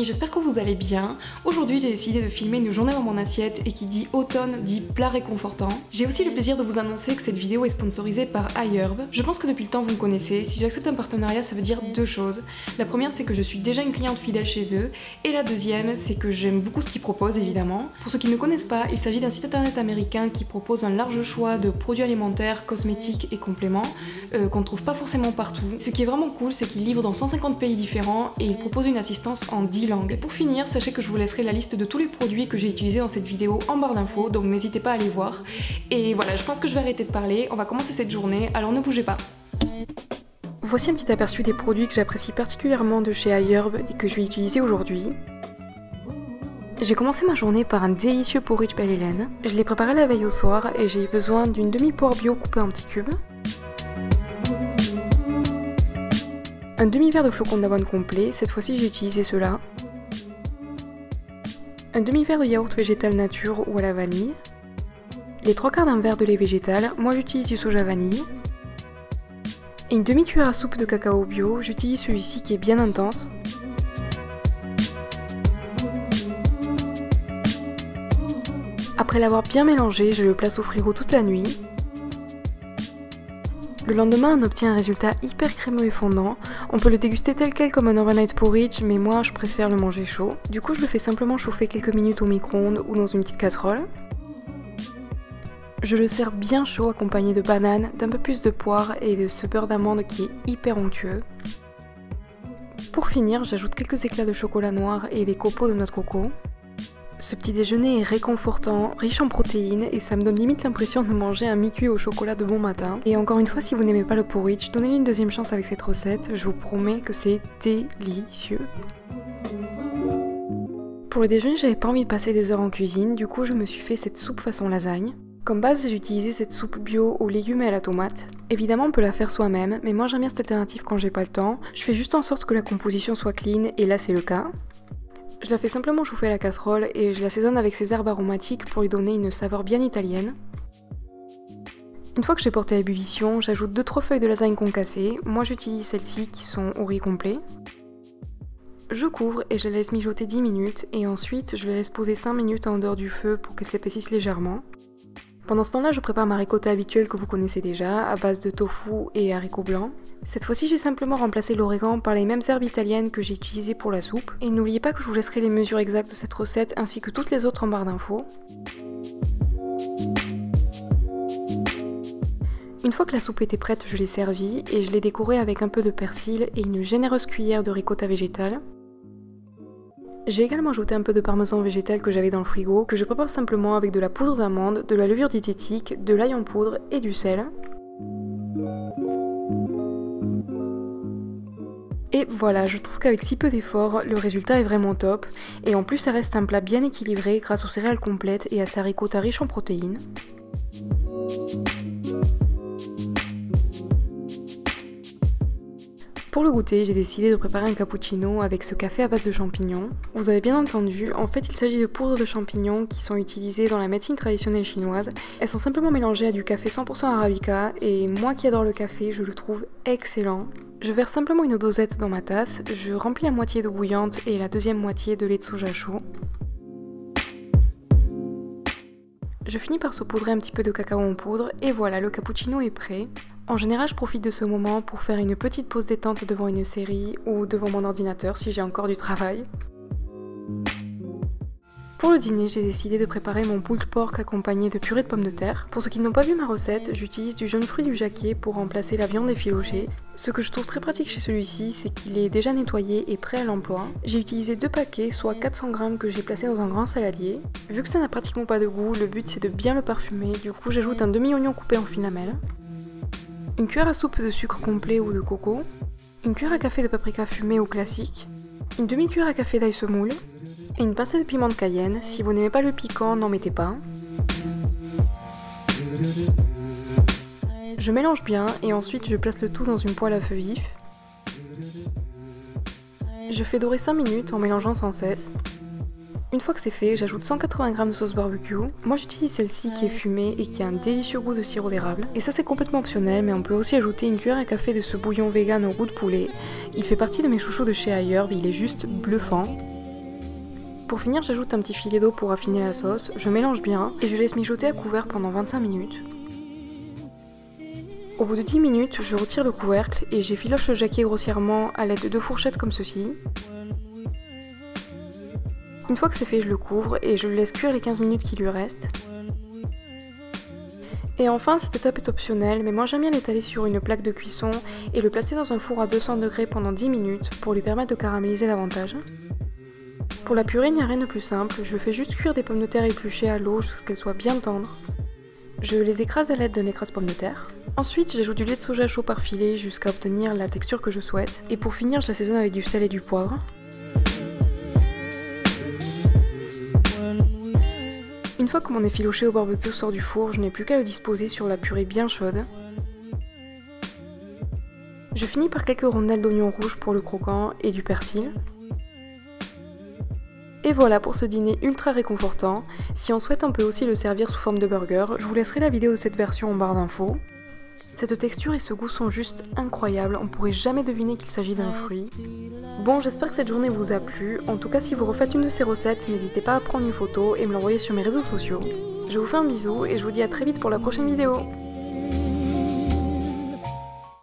amis, j'espère que vous allez bien. Aujourd'hui j'ai décidé de filmer une journée dans mon assiette et qui dit automne dit plat réconfortant. J'ai aussi le plaisir de vous annoncer que cette vidéo est sponsorisée par iHerb. Je pense que depuis le temps vous me connaissez, si j'accepte un partenariat ça veut dire deux choses. La première c'est que je suis déjà une cliente fidèle chez eux et la deuxième c'est que j'aime beaucoup ce qu'ils proposent évidemment. Pour ceux qui ne connaissent pas, il s'agit d'un site internet américain qui propose un large choix de produits alimentaires, cosmétiques et compléments qu'on ne trouve pas forcément partout. Ce qui est vraiment cool c'est qu'ils livrent dans 150 pays différents et ils proposent une assistance en 10 langues. Et pour finir, sachez que je vous laisserai la liste de tous les produits que j'ai utilisés dans cette vidéo en barre d'infos, donc n'hésitez pas à aller voir. Et voilà, je pense que je vais arrêter de parler, on va commencer cette journée, alors ne bougez pas. Voici un petit aperçu des produits que j'apprécie particulièrement de chez iHerb et que je vais utiliser aujourd'hui. J'ai commencé ma journée par un délicieux porridge Belle Hélène. Je l'ai préparé la veille au soir et j'ai eu besoin d'une demi-poire bio coupée en petits cubes, un demi-verre de flocons d'avoine complet, cette fois-ci j'ai utilisé cela, un demi-verre de yaourt végétal nature ou à la vanille, les 3/4 d'un verre de lait végétal, moi j'utilise du soja vanille, et une demi-cuillère à soupe de cacao bio, j'utilise celui-ci qui est bien intense. Après l'avoir bien mélangé, je le place au frigo toute la nuit. Le lendemain, on obtient un résultat hyper crémeux et fondant. On peut le déguster tel quel comme un overnight porridge, mais moi je préfère le manger chaud. Du coup, je le fais simplement chauffer quelques minutes au micro-ondes ou dans une petite casserole. Je le sers bien chaud accompagné de bananes, d'un peu plus de poire et de ce beurre d'amande qui est hyper onctueux. Pour finir, j'ajoute quelques éclats de chocolat noir et des copeaux de noix de coco. Ce petit déjeuner est réconfortant, riche en protéines et ça me donne limite l'impression de manger un mi-cuit au chocolat de bon matin. Et encore une fois, si vous n'aimez pas le porridge, donnez-lui une deuxième chance avec cette recette, je vous promets que c'est délicieux. Pour le déjeuner, j'avais pas envie de passer des heures en cuisine, du coup je me suis fait cette soupe façon lasagne. Comme base, j'ai utilisé cette soupe bio aux légumes et à la tomate. Évidemment, on peut la faire soi-même, mais moi j'aime bien cette alternative quand j'ai pas le temps. Je fais juste en sorte que la composition soit clean, et là c'est le cas. Je la fais simplement chauffer à la casserole et je l'assaisonne avec ces herbes aromatiques pour lui donner une saveur bien italienne. Une fois que j'ai porté à ébullition, j'ajoute 2-3 feuilles de lasagne concassées. Moi j'utilise celles-ci qui sont au riz complet. Je couvre et je la laisse mijoter 10 minutes et ensuite je la laisse poser 5 minutes en dehors du feu pour qu'elle s'épaississe légèrement. Pendant ce temps-là, je prépare ma ricotta habituelle que vous connaissez déjà, à base de tofu et haricots blancs. Cette fois-ci, j'ai simplement remplacé l'origan par les mêmes herbes italiennes que j'ai utilisées pour la soupe. Et n'oubliez pas que je vous laisserai les mesures exactes de cette recette ainsi que toutes les autres en barre d'infos. Une fois que la soupe était prête, je l'ai servie et je l'ai décorée avec un peu de persil et une généreuse cuillère de ricotta végétale. J'ai également ajouté un peu de parmesan végétal que j'avais dans le frigo, que je prépare simplement avec de la poudre d'amande, de la levure diététique, de l'ail en poudre et du sel. Et voilà, je trouve qu'avec si peu d'efforts, le résultat est vraiment top, et en plus ça reste un plat bien équilibré grâce aux céréales complètes et à sa ricotta riche en protéines. Pour le goûter, j'ai décidé de préparer un cappuccino avec ce café à base de champignons. Vous avez bien entendu, en fait il s'agit de poudre de champignons qui sont utilisées dans la médecine traditionnelle chinoise. Elles sont simplement mélangées à du café 100% arabica et moi qui adore le café, je le trouve excellent. Je verse simplement une dosette dans ma tasse, je remplis la moitié d'eau bouillante et la deuxième moitié de lait de soja chaud. Je finis par saupoudrer un petit peu de cacao en poudre et voilà, le cappuccino est prêt. En général, je profite de ce moment pour faire une petite pause détente devant une série ou devant mon ordinateur si j'ai encore du travail. Pour le dîner, j'ai décidé de préparer mon pulled pork accompagné de purée de pommes de terre. Pour ceux qui n'ont pas vu ma recette, j'utilise du jaune fruit du jacquier pour remplacer la viande effilochée. Ce que je trouve très pratique chez celui-ci, c'est qu'il est déjà nettoyé et prêt à l'emploi. J'ai utilisé 2 paquets, soit 400 g que j'ai placé dans un grand saladier. Vu que ça n'a pratiquement pas de goût, le but c'est de bien le parfumer, du coup j'ajoute un demi-oignon coupé en fines lamelles, une cuillère à soupe de sucre complet ou de coco, une cuillère à café de paprika fumé ou classique, une demi-cuillère à café d'ail semoule, et une pincée de piment de Cayenne. Si vous n'aimez pas le piquant, n'en mettez pas. Je mélange bien et ensuite je place le tout dans une poêle à feu vif. Je fais dorer 5 minutes en mélangeant sans cesse. Une fois que c'est fait, j'ajoute 180 g de sauce barbecue. Moi j'utilise celle-ci qui est fumée et qui a un délicieux goût de sirop d'érable. Et ça c'est complètement optionnel, mais on peut aussi ajouter une cuillère à café de ce bouillon vegan au goût de poulet. Il fait partie de mes chouchous de chez iHerb, il est juste bluffant. Pour finir, j'ajoute un petit filet d'eau pour affiner la sauce, je mélange bien et je laisse mijoter à couvert pendant 25 minutes. Au bout de 10 minutes, je retire le couvercle et j'effiloche le jaquet grossièrement à l'aide de 2 fourchettes comme ceci. Une fois que c'est fait, je le couvre et je le laisse cuire les 15 minutes qui lui restent. Et enfin, cette étape est optionnelle, mais moi j'aime bien l'étaler sur une plaque de cuisson et le placer dans un four à 200 degrés pendant 10 minutes pour lui permettre de caraméliser davantage. Pour la purée, il n'y a rien de plus simple, je fais juste cuire des pommes de terre épluchées à l'eau jusqu'à ce qu'elles soient bien tendres. Je les écrase à l'aide d'un écrase pomme de terre. Ensuite, j'ajoute du lait de soja chaud par filet jusqu'à obtenir la texture que je souhaite. Et pour finir, je l'assaisonne avec du sel et du poivre. Une fois que mon effiloché au barbecue sort du four, je n'ai plus qu'à le disposer sur la purée bien chaude. Je finis par quelques rondelles d'oignon rouge pour le croquant et du persil. Et voilà pour ce dîner ultra réconfortant. Si on souhaite, on peut aussi le servir sous forme de burger. Je vous laisserai la vidéo de cette version en barre d'infos. Cette texture et ce goût sont juste incroyables, on pourrait jamais deviner qu'il s'agit d'un fruit. Bon, j'espère que cette journée vous a plu. En tout cas, si vous refaites une de ces recettes, n'hésitez pas à prendre une photo et me l'envoyer sur mes réseaux sociaux. Je vous fais un bisou et je vous dis à très vite pour la prochaine vidéo.